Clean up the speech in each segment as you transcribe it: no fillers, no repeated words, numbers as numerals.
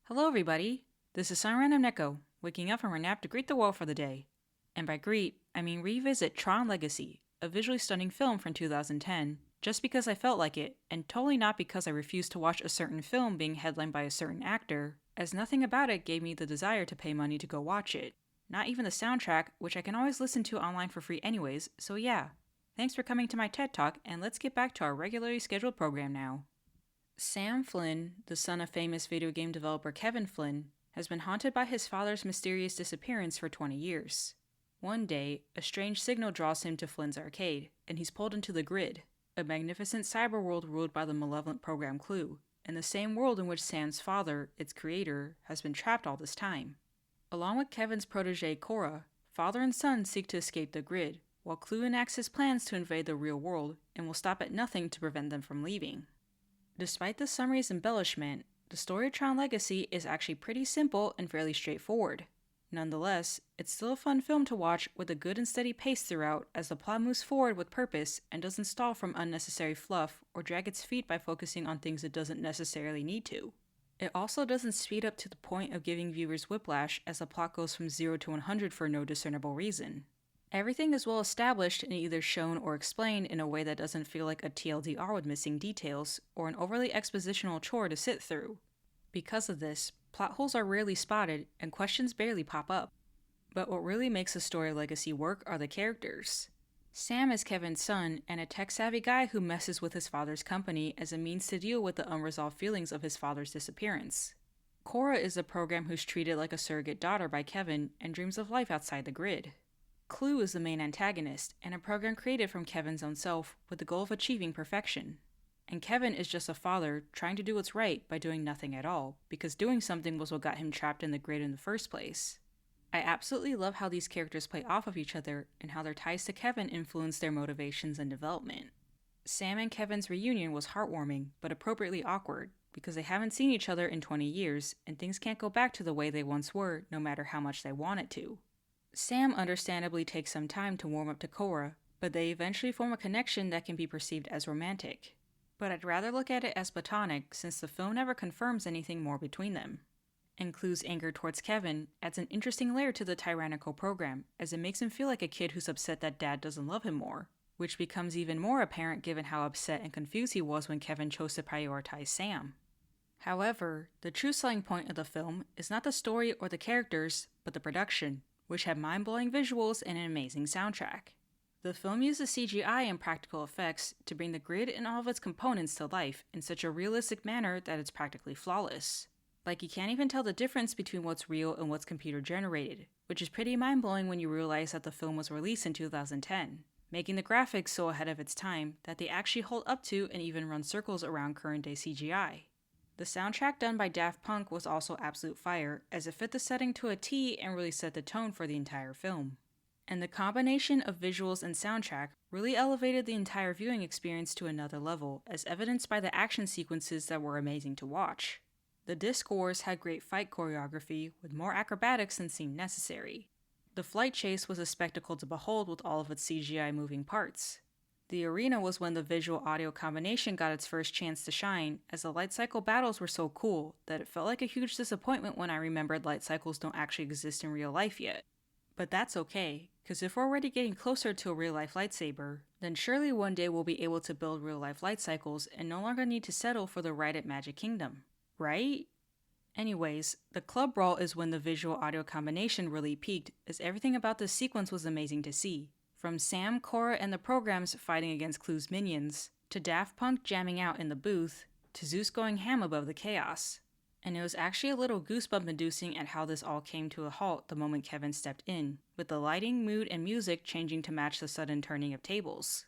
Hello, everybody. This is Sun Random Neko, waking up from her nap to greet the world for the day. And by greet, I mean revisit Tron Legacy, a visually stunning film from 2010, just because I felt like it, and totally not because I refused to watch a certain film being headlined by a certain actor, as nothing about it gave me the desire to pay money to go watch it. Not even the soundtrack, which I can always listen to online for free anyways, so yeah. Thanks for coming to my TED Talk, and let's get back to our regularly scheduled program now. Sam Flynn, the son of famous video game developer Kevin Flynn, has been haunted by his father's mysterious disappearance for 20 years. One day, a strange signal draws him to Flynn's arcade, and he's pulled into the Grid, a magnificent cyber world ruled by the malevolent program Clue, and the same world in which Sam's father, its creator, has been trapped all this time. Along with Kevin's protege Cora, father and son seek to escape the Grid, while Clue enacts his plans to invade the real world and will stop at nothing to prevent them from leaving. Despite the summary's embellishment, the story of Tron Legacy is actually pretty simple and fairly straightforward. Nonetheless, it's still a fun film to watch with a good and steady pace throughout as the plot moves forward with purpose and doesn't stall from unnecessary fluff or drag its feet by focusing on things it doesn't necessarily need to. It also doesn't speed up to the point of giving viewers whiplash as the plot goes from 0 to 100 for no discernible reason. Everything is well established and either shown or explained in a way that doesn't feel like a TLDR with missing details or an overly expositional chore to sit through. Because of this, plot holes are rarely spotted and questions barely pop up. But what really makes a story legacy work are the characters. Sam is Kevin's son and a tech-savvy guy who messes with his father's company as a means to deal with the unresolved feelings of his father's disappearance. Cora is a program who's treated like a surrogate daughter by Kevin and dreams of life outside the Grid. Clue is the main antagonist, and a program created from Kevin's own self with the goal of achieving perfection. And Kevin is just a father trying to do what's right by doing nothing at all, because doing something was what got him trapped in the Grid in the first place. I absolutely love how these characters play off of each other and how their ties to Kevin influence their motivations and development. Sam and Kevin's reunion was heartwarming, but appropriately awkward, because they haven't seen each other in 20 years, and things can't go back to the way they once were, no matter how much they want it to. Sam understandably takes some time to warm up to Cora, but they eventually form a connection that can be perceived as romantic. But I'd rather look at it as platonic since the film never confirms anything more between them. And Clue's anger towards Kevin adds an interesting layer to the tyrannical program, as it makes him feel like a kid who's upset that dad doesn't love him more, which becomes even more apparent given how upset and confused he was when Kevin chose to prioritize Sam. However, the true selling point of the film is not the story or the characters, but the production, which had mind-blowing visuals and an amazing soundtrack. The film uses CGI and practical effects to bring the Grid and all of its components to life in such a realistic manner that it's practically flawless. Like you can't even tell the difference between what's real and what's computer generated, which is pretty mind-blowing when you realize that the film was released in 2010, making the graphics so ahead of its time that they actually hold up to and even run circles around current-day CGI. The soundtrack done by Daft Punk was also absolute fire, as it fit the setting to a T and really set the tone for the entire film. And the combination of visuals and soundtrack really elevated the entire viewing experience to another level, as evidenced by the action sequences that were amazing to watch. The disc wars had great fight choreography, with more acrobatics than seemed necessary. The flight chase was a spectacle to behold with all of its CGI moving parts. The arena was when the visual-audio combination got its first chance to shine, as the light cycle battles were so cool that it felt like a huge disappointment when I remembered light cycles don't actually exist in real life yet. But that's okay, because if we're already getting closer to a real-life lightsaber, then surely one day we'll be able to build real-life light cycles and no longer need to settle for the ride at Magic Kingdom, right? Anyways, the club brawl is when the visual-audio combination really peaked, as everything about this sequence was amazing to see. From Sam, Cora, and the programs fighting against Clue's minions, to Daft Punk jamming out in the booth, to Zeus going ham above the chaos. And it was actually a little goosebump-inducing at how this all came to a halt the moment Kevin stepped in, with the lighting, mood, and music changing to match the sudden turning of tables.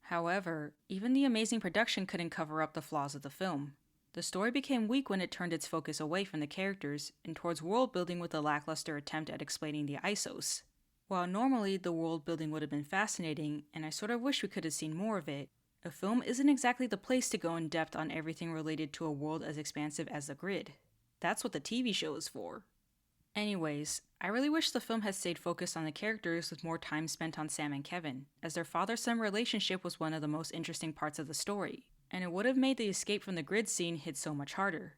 However, even the amazing production couldn't cover up the flaws of the film. The story became weak when it turned its focus away from the characters and towards world-building with a lackluster attempt at explaining the ISOs. While normally the world building would have been fascinating, and I sort of wish we could have seen more of it, a film isn't exactly the place to go in depth on everything related to a world as expansive as the Grid. That's what the TV show is for. Anyways, I really wish the film had stayed focused on the characters with more time spent on Sam and Kevin, as their father-son relationship was one of the most interesting parts of the story, and it would have made the escape from the Grid scene hit so much harder.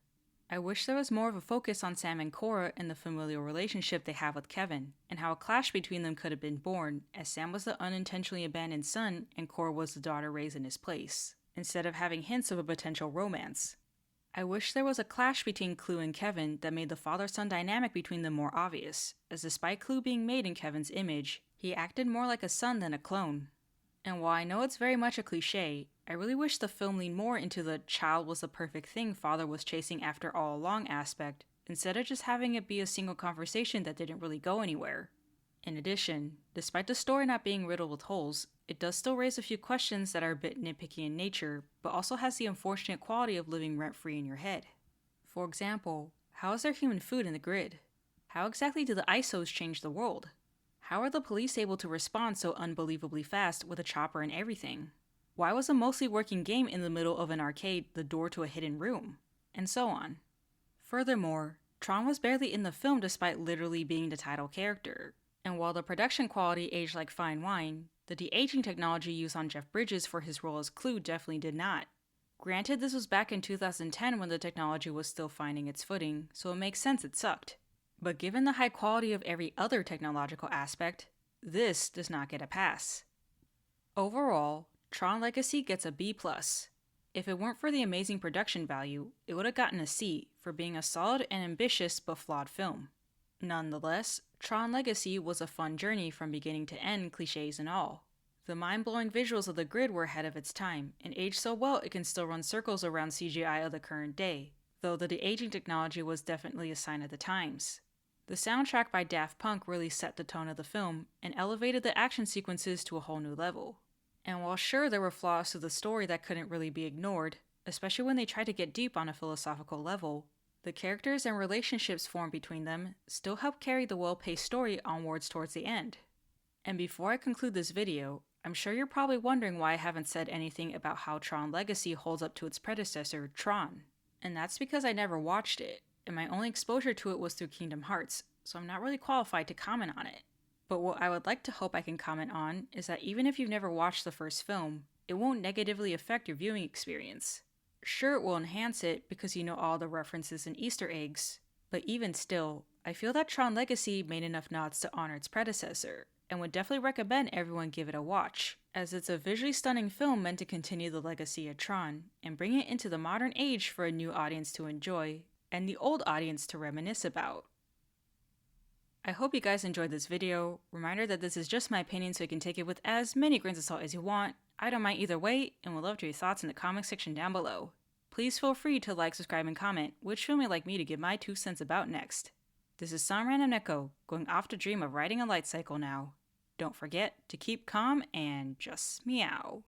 I wish there was more of a focus on Sam and Cora and the familial relationship they have with Kevin, and how a clash between them could have been born, as Sam was the unintentionally abandoned son and Cora was the daughter raised in his place, instead of having hints of a potential romance. I wish there was a clash between Clue and Kevin that made the father-son dynamic between them more obvious, as despite Clue being made in Kevin's image, he acted more like a son than a clone. And while I know it's very much a cliche, I really wish the film leaned more into the child was the perfect thing father was chasing after all along aspect, instead of just having it be a single conversation that didn't really go anywhere. In addition, despite the story not being riddled with holes, it does still raise a few questions that are a bit nitpicky in nature, but also has the unfortunate quality of living rent-free in your head. For example, how is there human food in the grid? How exactly do the ISOs change the world? How are the police able to respond so unbelievably fast with a chopper and everything? Why was a mostly working game in the middle of an arcade the door to a hidden room? And so on. Furthermore, Tron was barely in the film despite literally being the title character. And while the production quality aged like fine wine, the de-aging technology used on Jeff Bridges for his role as Clue definitely did not. Granted, this was back in 2010 when the technology was still finding its footing, so it makes sense it sucked. But given the high quality of every other technological aspect, this does not get a pass. Overall, Tron Legacy gets a B+. If it weren't for the amazing production value, it would have gotten a C for being a solid and ambitious but flawed film. Nonetheless, Tron Legacy was a fun journey from beginning to end, cliches and all. The mind-blowing visuals of the grid were ahead of its time, and aged so well it can still run circles around CGI of the current day, though the de-aging technology was definitely a sign of the times. The soundtrack by Daft Punk really set the tone of the film and elevated the action sequences to a whole new level. And while sure there were flaws to the story that couldn't really be ignored, especially when they tried to get deep on a philosophical level, the characters and relationships formed between them still helped carry the well-paced story onwards towards the end. And before I conclude this video, I'm sure you're probably wondering why I haven't said anything about how Tron Legacy holds up to its predecessor, Tron. And that's because I never watched it, and my only exposure to it was through Kingdom Hearts, so I'm not really qualified to comment on it. But what I would like to hope I can comment on is that even if you've never watched the first film, it won't negatively affect your viewing experience. Sure, it will enhance it because you know all the references and Easter eggs, but even still, I feel that Tron Legacy made enough nods to honor its predecessor, and would definitely recommend everyone give it a watch, as it's a visually stunning film meant to continue the legacy of Tron, and bring it into the modern age for a new audience to enjoy, and the old audience to reminisce about. I hope you guys enjoyed this video. Reminder that this is just my opinion, so you can take it with as many grains of salt as you want. I don't mind either way, and would love to hear your thoughts in the comment section down below. Please feel free to like, subscribe, and comment which film you'd like me to give my 2 cents about next. This is some random Neko, going off to dream of riding a light cycle now. Don't forget to keep calm and just meow.